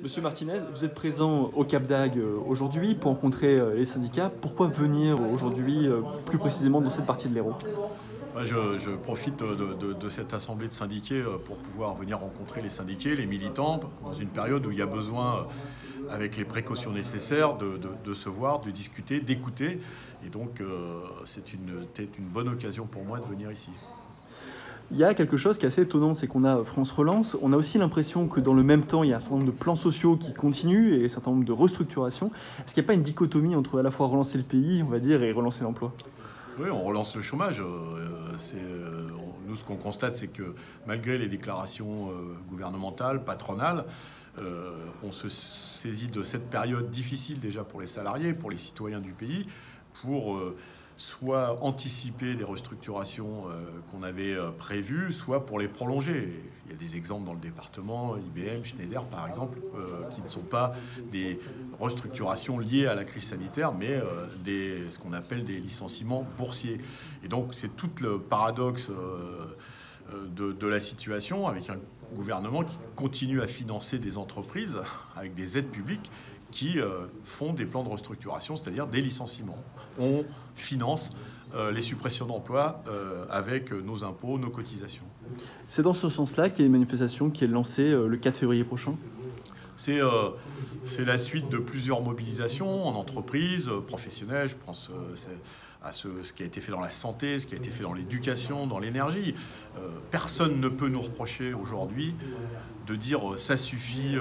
Monsieur Martinez, vous êtes présent au Cap d'Agde aujourd'hui pour rencontrer les syndicats. Pourquoi venir aujourd'hui plus précisément dans cette partie de l'Hérault? Je profite de cette assemblée de syndiqués pour pouvoir venir rencontrer les syndiqués, les militants, dans une période où il y a besoin, avec les précautions nécessaires, de se voir, de discuter, d'écouter. Et donc, c'était une bonne occasion pour moi de venir ici. Il y a quelque chose qui est assez étonnant, c'est qu'on a France Relance. On a aussi l'impression que dans le même temps, il y a un certain nombre de plans sociaux qui continuent et un certain nombre de restructurations. Est-ce qu'il n'y a pas une dichotomie entre à la fois relancer le pays, on va dire, et relancer l'emploi? Oui, on relance le chômage. Nous, ce qu'on constate, c'est que malgré les déclarations gouvernementales, patronales, on se saisit de cette période difficile déjà pour les salariés, pour les citoyens du pays, pour soit anticiper des restructurations qu'on avait prévues, soit pour les prolonger. Il y a des exemples dans le département, IBM, Schneider par exemple, qui ne sont pas des restructurations liées à la crise sanitaire, mais ce qu'on appelle des licenciements boursiers. Et donc c'est tout le paradoxe de la situation, avec un gouvernement qui continue à financer des entreprises avec des aides publiques qui font des plans de restructuration, c'est-à-dire des licenciements. On finance les suppressions d'emplois avec nos impôts, nos cotisations. C'est dans ce sens-là qu'il y a une manifestation qui est lancée le 4 février prochain? C'est la suite de plusieurs mobilisations en entreprise, professionnelle. Je pense à ce qui a été fait dans la santé, ce qui a été fait dans l'éducation, dans l'énergie. Personne ne peut nous reprocher aujourd'hui de dire ça suffit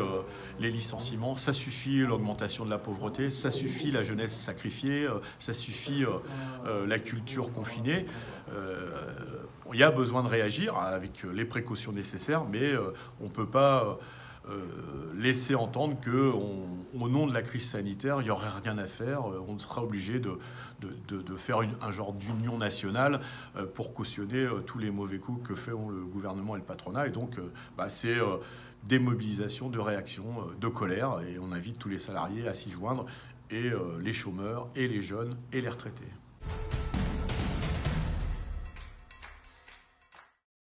les licenciements, ça suffit l'augmentation de la pauvreté, ça suffit la jeunesse sacrifiée, ça suffit la culture confinée. Il y a besoin de réagir avec les précautions nécessaires, mais on ne peut pas laisser entendre qu'au nom de la crise sanitaire, il n'y aurait rien à faire. On sera obligé de faire un genre d'union nationale pour cautionner tous les mauvais coups que font le gouvernement et le patronat. Et donc, c'est des mobilisations de réaction, de colère. Et on invite tous les salariés à s'y joindre, et les chômeurs, et les jeunes, et les retraités.